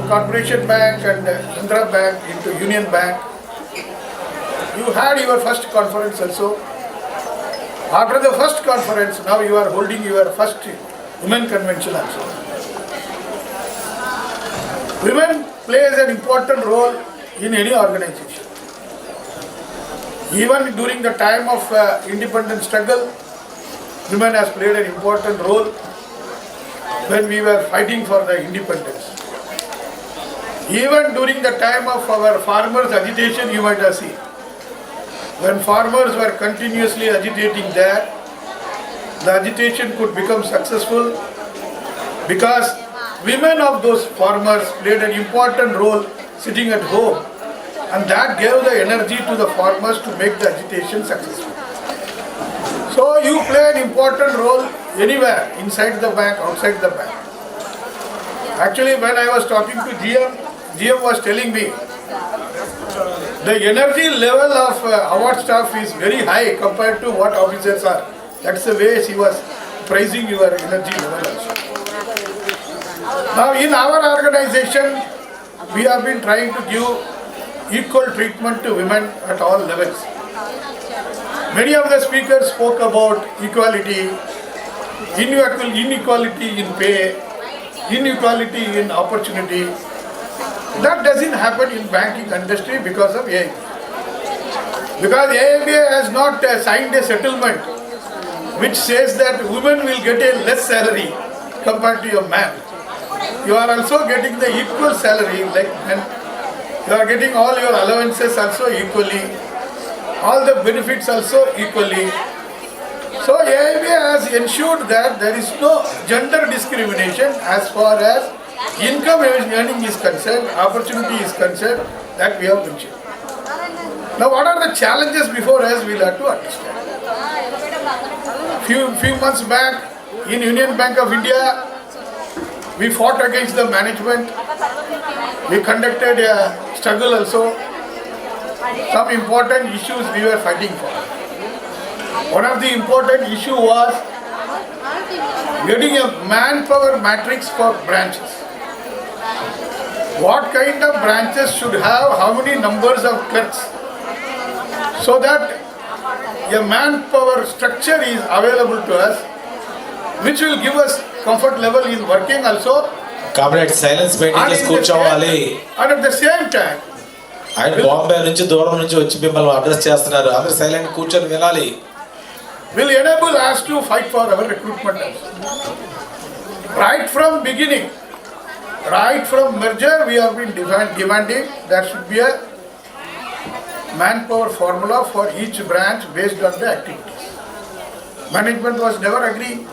Corporation Bank and Andhra Bank into Union Bank. You had your first conference also. After the first conference, now you are holding your first women convention also. Women plays an important role in any organization. Even during the time of independence struggle, women has played an important role when we were fighting for the independence. Even during the time of our farmers' agitation, you might have seen. When farmers were continuously agitating there, the agitation could become successful because women of those farmers played an important role sitting at home, and that gave the energy to the farmers to make the agitation successful. So you play an important role anywhere, inside the bank, outside the bank. Actually, when I was talking to GM was telling me the energy level of our staff is very high compared to what officers are. That's the way she was praising your energy level also. Now in our organization, we have been trying to give equal treatment to women at all levels. Many of the speakers spoke about equality, inequality in pay, inequality in opportunity. That doesn't happen in banking industry because of AIUBEA. Because AIUBEA has not signed a settlement which says that women will get a less salary compared to a man. You are also getting the equal salary like men. You are getting all your allowances also equally, all the benefits also equally. So AIUBEA has ensured that there is no gender discrimination as far as income earning is concerned, opportunity is concerned, that we have mentioned. Now what are the challenges before us, we will have to understand. Few months back in Union Bank of India, we fought against the management. We conducted a struggle also. Some important issues we were fighting for. One of the important issue was getting a manpower matrix for branches. What kind of branches should have how many numbers of clerks, so that a manpower structure is available to us, which will give us comfort level in working also. Comrade, silence maintain కూర్చోవాలి. And at the same time, ఆయన బాంబే నుంచి దూరం నుంచి వచ్చి మిమ్మల్ని address చేస్తున్నారు. అందరూ silent కూర్చొని వినాలి. will enable us to fight for our recruitment. Right from beginning, right from merger, we have been demanding there should be a manpower formula for each branch based on the activities. Management was never agreeing.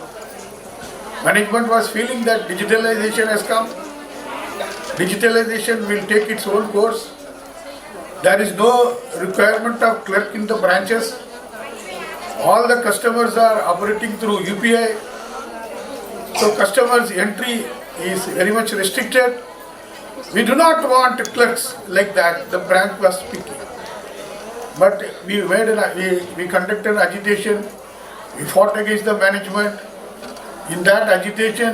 Management was feeling that digitalization has come. Digitalization will take its own course. There is no requirement of clerk in the branches. All the customers are operating through UPI. So customers' entry is very much restricted. We do not want clerks like that, the branch was speaking. But we conducted an agitation, we fought against the management. In that agitation,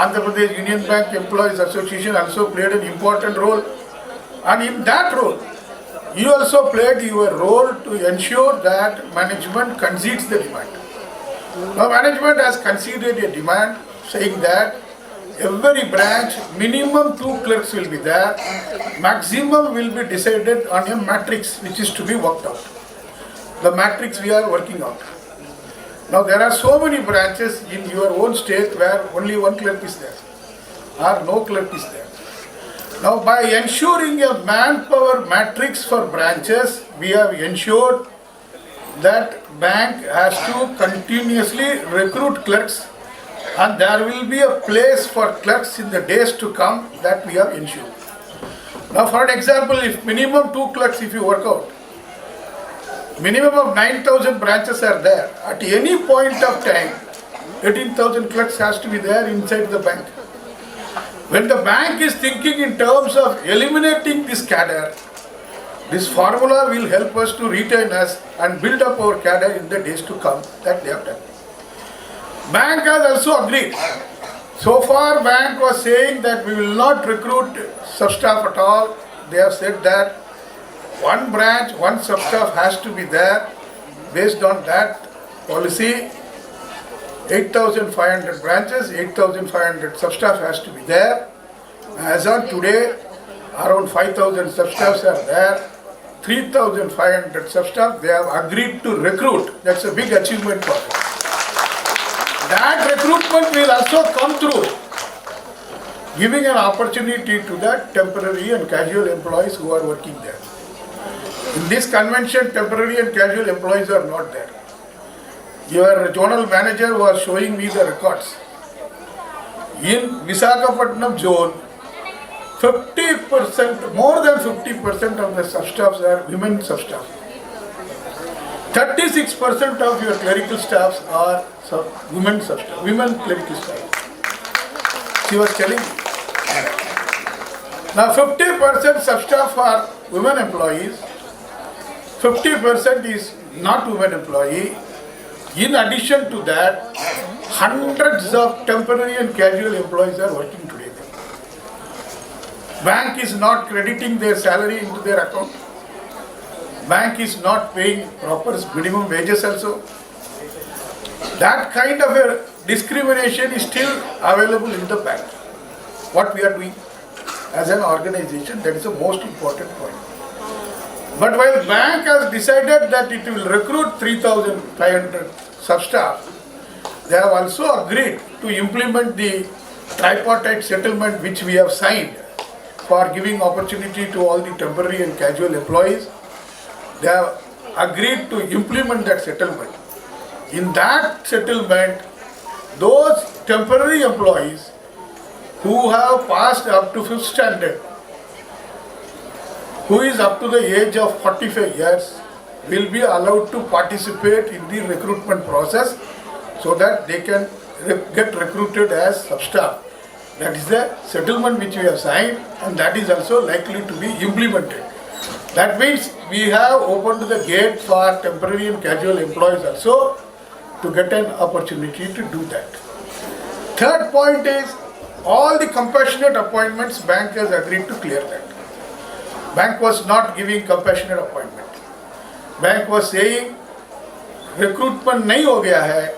Andhra Pradesh Union Bank Employees Association also played an important role. And in that role, you also played your role to ensure that management concedes the demand. Now management has conceded a demand saying that every branch, minimum 2 clerks will be there, maximum will be decided on a matrix which is to be worked out. The matrix we are working out. Now there are so many branches in your own state where only 1 clerk is there or no clerk is there. Now by ensuring a manpower matrix for branches, we have ensured that bank has to continuously recruit clerks, and there will be a place for clerks in the days to come, that we have ensured. Now for an example, if minimum 2 clerks if you work out, minimum of 9,000 branches are there. At any point of time, 18,000 clerks has to be there inside the bank. When the bank is thinking in terms of eliminating this cadre, this formula will help us to retain us and build up our cadre in the days to come, that they have done. Bank has also agreed. So far, bank was saying that we will not recruit sub-staff at all. They have said that one branch, one sub-staff has to be there. Based on that policy, 8,500 branches, 8,500 sub-staff has to be there. As on today, around 5,000 sub-staffs are there. 3,500 sub-staff they have agreed to recruit. That's a big achievement for us. That recruitment will also come through giving an opportunity to the temporary and casual employees who are working there. In this convention, temporary and casual employees are not there. Your zonal manager was showing me the records. In Visakhapatnam zone, 50%, more than 50% of the sub-staffs are women sub-staff. 36% of your clerical staffs are women sub-staff, women clerical staff. She was telling me. Now 50% sub-staff are women employees, 50% is not women employee. In addition to that, hundreds of temporary and casual employees are working today. Bank is not crediting their salary into their account. Bank is not paying proper minimum wages also. That kind of a discrimination is still available in the bank. What we are doing as an organization, that is the most important point. But while bank has decided that it will recruit 3,500 sub-staff, they have also agreed to implement the tripartite settlement which we have signed for giving opportunity to all the temporary and casual employees. They have agreed to implement that settlement. In that settlement, those temporary employees who have passed up to 5th standard, who is up to the age of 45 years, will be allowed to participate in the recruitment process so that they can get recruited as sub-staff. That is the settlement which we have signed, and that is also likely to be implemented. That means we have opened the gate for temporary and casual employees also to get an opportunity to do that. Third point is all the compassionate appointments bank has agreed to clear that. Bank was not giving compassionate appointment. Bank was saying recruitment नहीं हो गया है,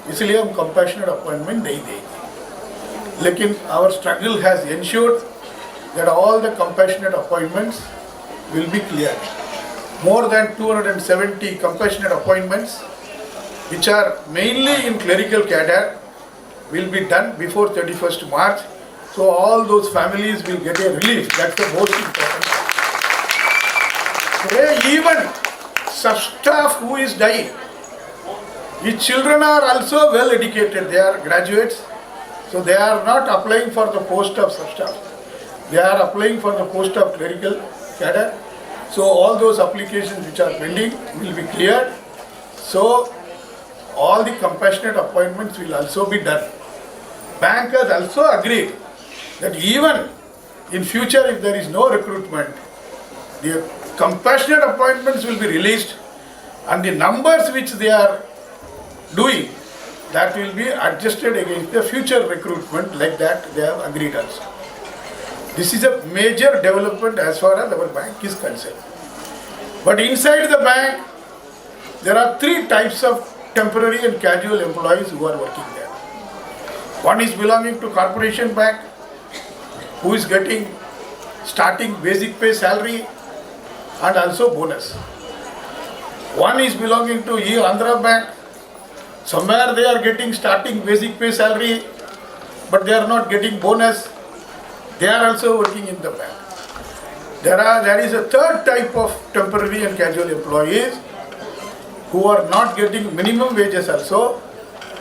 इसलिए हम compassionate appointment नहीं देंगे. लेकिन our struggle has ensured that all the compassionate appointments will be cleared. More than 270 compassionate appointments, which are mainly in clerical cadre, will be done before 31st March. So all those families will get a relief. That's the most important. Today, even sub-staff who is dying, his children are also well educated. They are graduates. So they are not applying for the post of sub-staff. They are applying for the post of clerical cadre. So all those applications which are pending will be cleared. So all the compassionate appointments will also be done. Bank has also agreed that even in future if there is no recruitment, the compassionate appointments will be released and the numbers which they are doing, that will be adjusted against the future recruitment, like that they have agreed also. This is a major development as far as our bank is concerned. But inside the bank, there are three types of temporary and casual employees who are working there. One is belonging to corporation bank, who is getting starting basic pay salary and also bonus. One is belonging to Andhra bank. Somewhere they are getting starting basic pay salary, but they are not getting bonus. They are also working in the bank. There is a third type of temporary and casual employees who are not getting minimum wages also,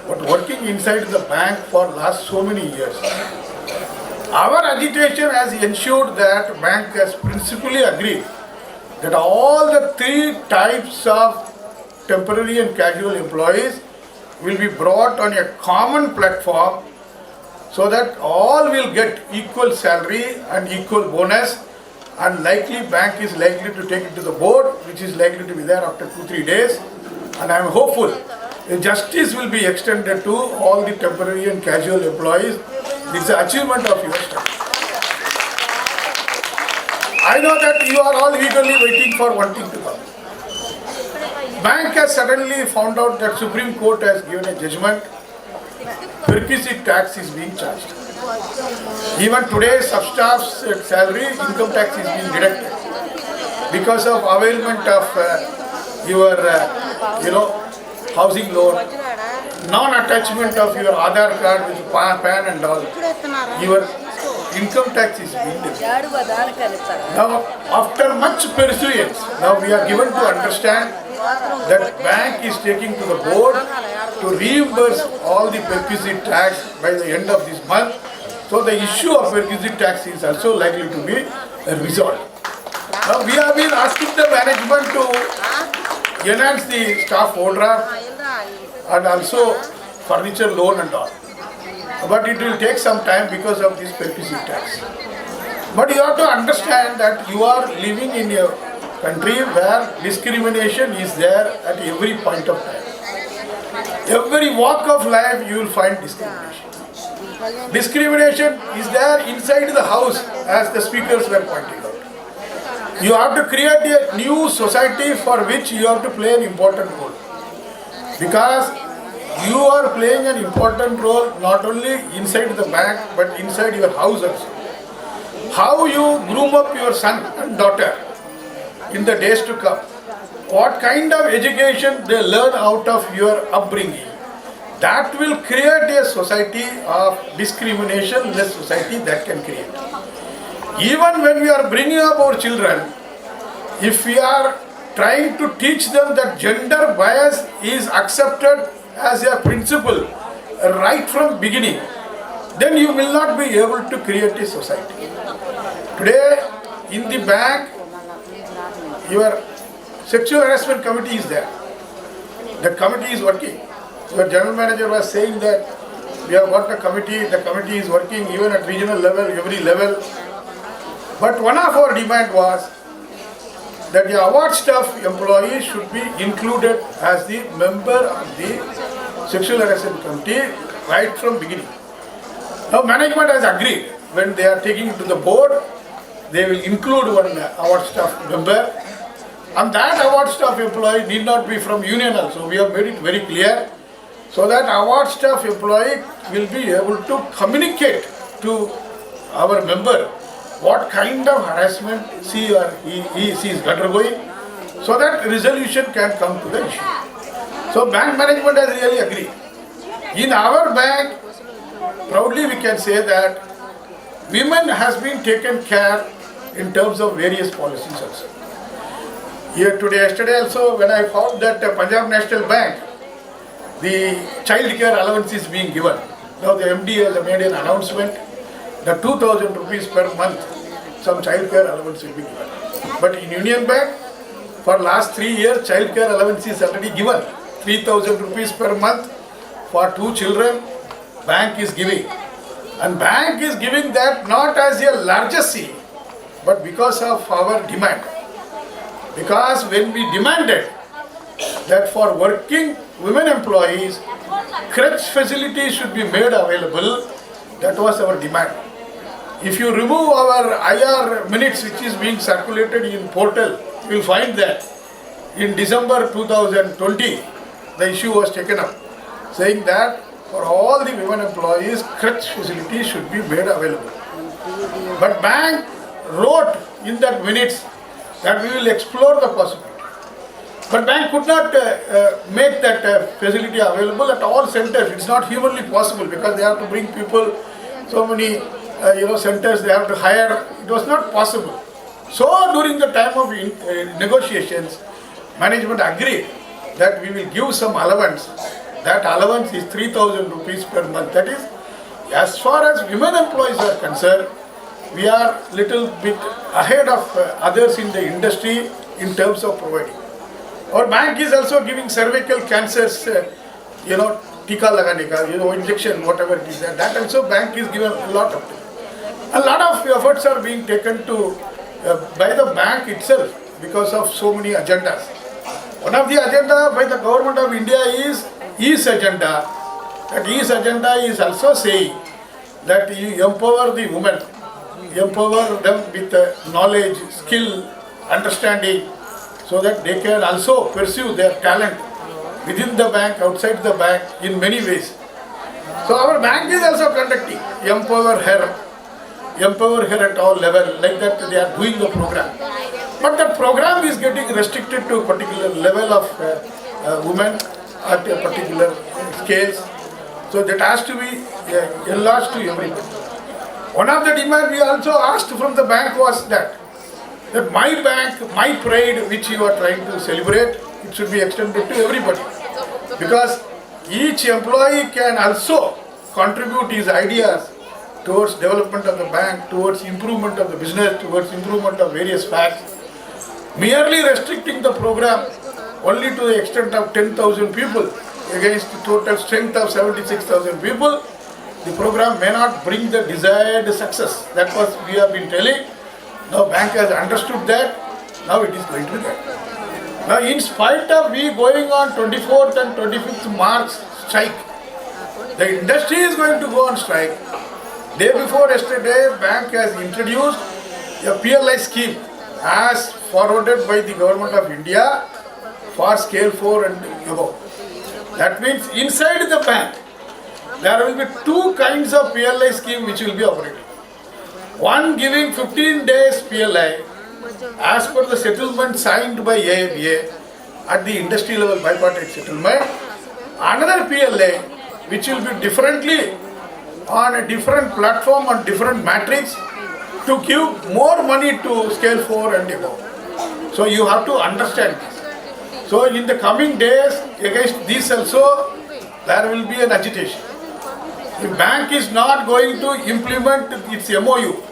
but working inside the bank for last so many years. Our agitation has ensured that bank has principally agreed that all the three types of temporary and casual employees will be brought on a common platform so that all will get equal salary and equal bonus, and likely bank is likely to take it to the board, which is likely to be there after 2-3 days, and I am hopeful the justice will be extended to all the temporary and casual employees This is the achievement of your study. I know that you are all eagerly waiting for one thing to come. Bank has suddenly found out that Supreme Court has given a judgment. Perquisite tax is being charged. Even today, sub-staff's salary, income tax is being deducted because of availment of your, housing loan, non-attachment of your Aadhaar card with PAN and all. Your income tax is being deducted. Now, after much pursuance, now we are given to understand that bank is taking to the board to reimburse all the perquisite tax by the end of this month. So the issue of perquisite tax is also likely to be resolved. Now we have been asking the management to enhance the staff overdraft and also furniture loan and all. But it will take some time because of this perquisite tax. But you have to understand that you are living in a country where discrimination is there at every point of time. Every walk of life you will find discrimination. Discrimination is there inside the house, as the speakers were pointing out. You have to create a new society for which you have to play an important role. Because you are playing an important role not only inside the bank but inside your house also. How you groom up your son and daughter in the days to come, what kind of education they learn out of your upbringing, that will create a society of discrimination-less society that can create. Even when we are bringing up our children, if we are trying to teach them that gender bias is accepted as a principle right from beginning, then you will not be able to create a society. Today, in the bank, your sexual harassment committee is there. The committee is working. Your general manager was saying that we have got a committee, the committee is working even at regional level, every level. But one of our demand was that the award staff employees should be included as the member of the sexual harassment committee right from beginning. Now management has agreed, when they are taking it to the board, they will include one award staff member, and that award staff employee need not be from union also. We have made it very clear, so that award staff employee will be able to communicate to our member what kind of harassment she is undergoing, so that resolution can come to the issue. So bank management has really agreed. In our bank, proudly we can say that women has been taken care in terms of various policies also. Here today, yesterday also, when I found that Punjab National Bank, the child care allowance is being given. Now the MD has made an announcement that 2,000 rupees per month some child care allowance will be given. But in Union Bank, for last 3 years, child care allowance is already given. 3,000 rupees per month for 2 children, bank is giving. And bank is giving that not as a largesse, but because of our demand. Because when we demanded that for working women employees, crèche facilities should be made available, that was our demand. If you remove our IR minutes which is being circulated in portal, you will find that in December 2020, the issue was taken up, saying that for all the women employees, crèche facilities should be made available. But bank wrote in that minutes that we will explore the possibility. But bank could not make that facility available at all centers. It's not humanly possible because they have to bring people, so many centers they have to hire. It was not possible. So during the time of negotiations, management agreed that we will give some allowance. That allowance is 3,000 rupees per month. That is, as far as women employees are concerned, we are little bit ahead of others in the industry in terms of providing. Our bank is also giving cervical cancers, tika lagane ka, injection, whatever it is. That also bank is given a lot of. A lot of efforts are being taken to by the bank itself because of so many agendas. One of the agenda by the government of India is agenda. That agenda is also saying that you empower the women, empower them with knowledge, skill, understanding, so that they can also pursue their talent within the bank, outside the bank, in many ways. So our bank is also conducting empower her at all level, like that they are doing the program. But the program is getting restricted to a particular level of women at a particular scales. So that has to be enlarged to everybody. One of the demand we also asked from the bank was that my bank, my pride, which you are trying to celebrate, it should be extended to everybody. Because each employee can also contribute his ideas towards development of the bank, towards improvement of the business, towards improvement of various facts. Merely restricting the program only to the extent of 10,000 people against the total strength of 76,000 people, the program may not bring the desired success. That was we have been telling. Now bank has understood that. Now it is going to be that. Now in spite of we going on 24th and 25th March strike, the industry is going to go on strike. Day before yesterday, bank has introduced a PLI scheme as forwarded by the government of India for scale 4 and above. That means inside the bank, there will be two kinds of PLI scheme which will be operating. One giving 15 days PLI as per the settlement signed by AIUBEA at the industry level bipartite settlement. Another PLI which will be differently on a different platform, on different matrix, to give more money to scale 4 and above. So you have to understand this. So in the coming days, against this also, there will be an agitation. The bank is not going to implement its MOU.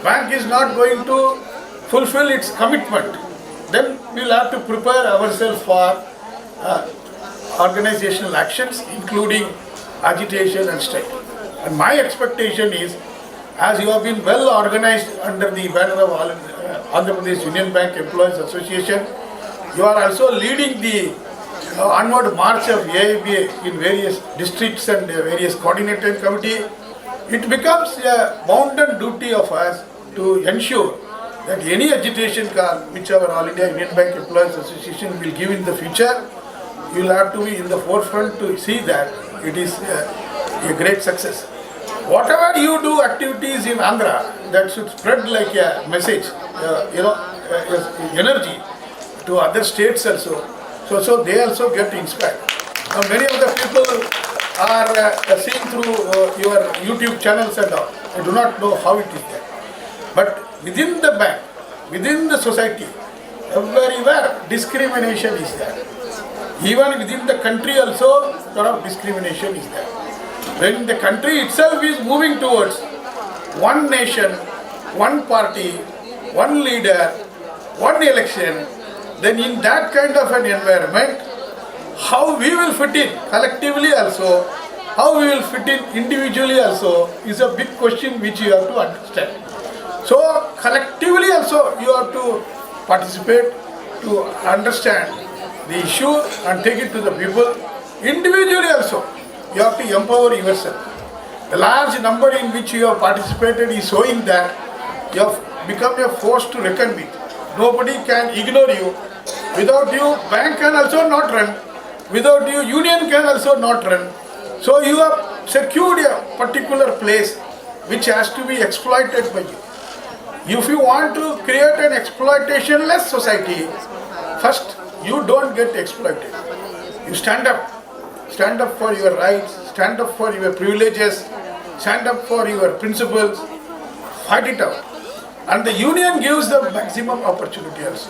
Bank is not going to fulfill its commitment. Then we will have to prepare ourselves for organizational actions, including agitation and strike. And my expectation is, as you have been well organized under the banner of Andhra Pradesh Union Bank Employees Association, you are also leading the onward march of AIUBEA in various districts and various coordinated committee. It becomes a bounden duty of us to ensure that any agitation call which our All India Union Bank Employees Association will give in the future, you will have to be in the forefront to see that it is a great success. Whatever you do activities in Andhra, that should spread like a message, energy to other states also. So they also get inspired. Now many of the people are seeing through your YouTube channels and all. I do not know how it is there. But within the bank, within the society, everywhere discrimination is there. Even within the country also, a lot of discrimination is there. When the country itself is moving towards one nation, one party, one leader, one election, then in that kind of an environment, how we will fit in collectively also, how we will fit in individually also is a big question which you have to understand. So collectively also you have to participate to understand the issue and take it to the people. Individually also you have to empower yourself. The large number in which you have participated is showing that you have become a force to reckon with. Nobody can ignore you. Without you, bank can also not run. Without you, union can also not run. So you have secured a particular place which has to be exploited by you. If you want to create an exploitation-less society, first you don't get exploited. You stand up for your rights, stand up for your privileges, stand up for your principles, fight it out. And the union gives the maximum opportunity also.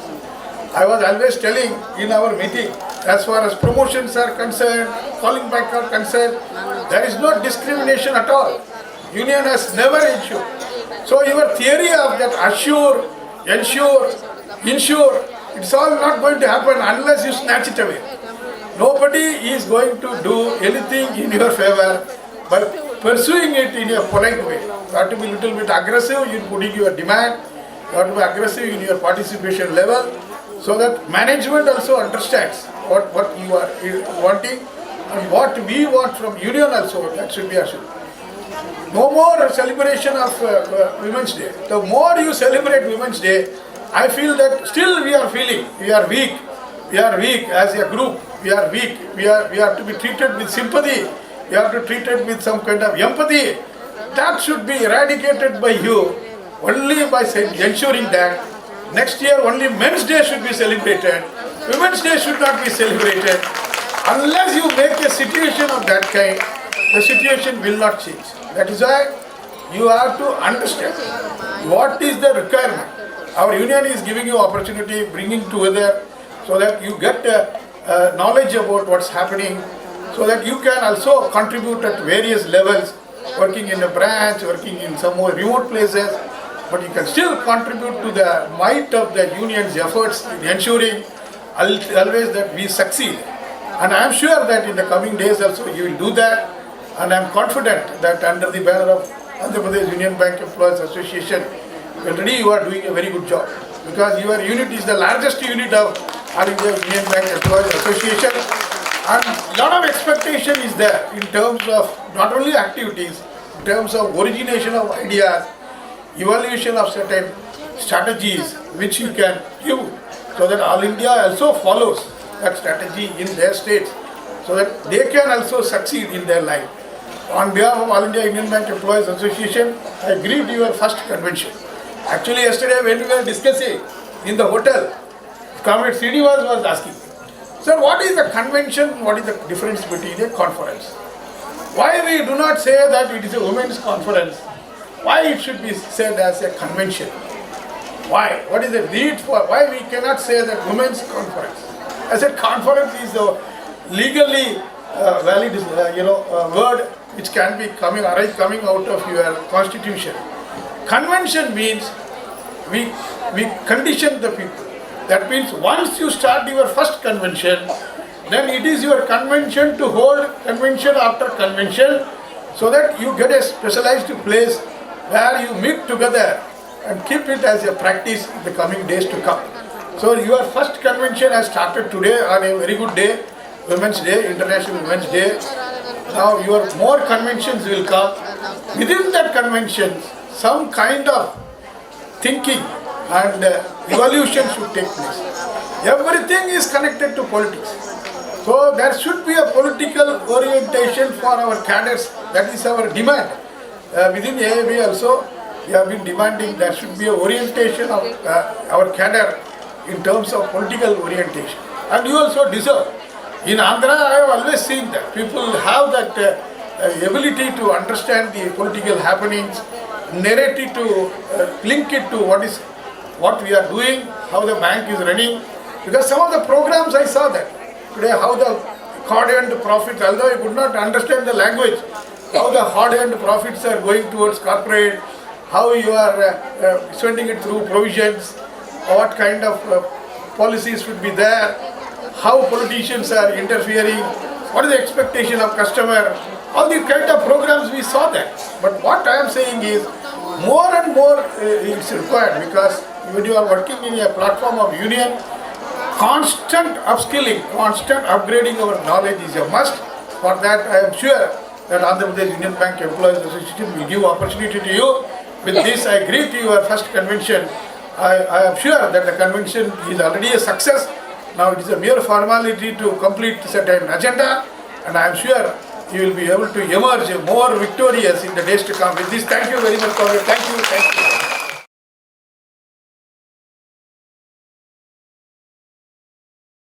I was always telling in our meeting, as far as promotions are concerned, calling back are concerned, there is no discrimination at all. Union has never ensured. So your theory of that assure, ensure, insure, it's all not going to happen unless you snatch it away. Nobody is going to do anything in your favor by pursuing it in a polite way. You have to be a little bit aggressive in putting your demand, you have to be aggressive in your participation level, so that management also understands what you are wanting and what we want from union also, that should be assured. No more celebration of Women's Day. The more you celebrate Women's Day, I feel that still we are feeling we are weak. We are weak as a group. We are weak. We have to be treated with sympathy. We have to be treated with some kind of empathy. That should be eradicated by you only by ensuring that next year only Men's Day should be celebrated. Women's Day should not be celebrated. Unless you make a situation of that kind, the situation will not change. That is why you have to understand what is the requirement. Our union is giving you opportunity, bringing together so that you get knowledge about what's happening, so that you can also contribute at various levels, working in a branch, working in some more remote places, but you can still contribute to the might of the union's efforts in ensuring always that we succeed. And I am sure that in the coming days also you will do that, and I am confident that under the banner of Andhra Pradesh Union Bank Employees Association, already you are doing a very good job, because your unit is the largest unit of AIUBEA Union Bank Employees Association, and a lot of expectation is there in terms of not only activities, in terms of origination of ideas, evaluation of certain strategies which you can give, so that all India also follows that strategy in their states, so that they can also succeed in their life. On behalf of All India Indian Bank Employees Association, I greet your first convention. Actually, yesterday when we were discussing in the hotel, Comrade Srinivas was asking, sir, what is the convention, what is the difference between a conference? Why we do not say that it is a women's conference? Why it should be said as a convention? Why? What is the need for? Why we cannot say that women's conference? I said conference is a legally valid word which can be coming out of your constitution. Convention means we condition the people. That means once you start your first convention, then it is your convention to hold convention after convention, so that you get a specialized place where you meet together and keep it as a practice in the coming days to come. So your first convention has started today on a very good day, Women's Day, International Women's Day. Now your more conventions will come. Within that convention, some kind of thinking and evolution should take place. Everything is connected to politics. So there should be a political orientation for our cadres. That is our demand. Within AIUBEA also, we have been demanding there should be a orientation of our cadre in terms of political orientation. And you also deserve. In Andhra, I have always seen that people have that ability to understand the political happenings, narrate it to link it to what we are doing, how the bank is running. Because some of the programs I saw that today, how the hard-earned profits, although I could not understand the language, how the hard-earned profits are going towards corporate, how you are spending it through provisions, what kind of policies should be there, how politicians are interfering, what is the expectation of customer, all these kind of programs we saw that. But what I am saying is more and more it's required, because when you are working in a platform of union, constant upskilling, constant upgrading our knowledge is a must. For that I am sure that Andhra Pradesh Union Bank Employees Association will give opportunity to you. With this I greet your first convention. I am sure that the convention is already a success. Now it is a mere formality to complete certain agenda, and I am sure you will be able to emerge more victorious in the days to come. With this, thank you very much for your thank you.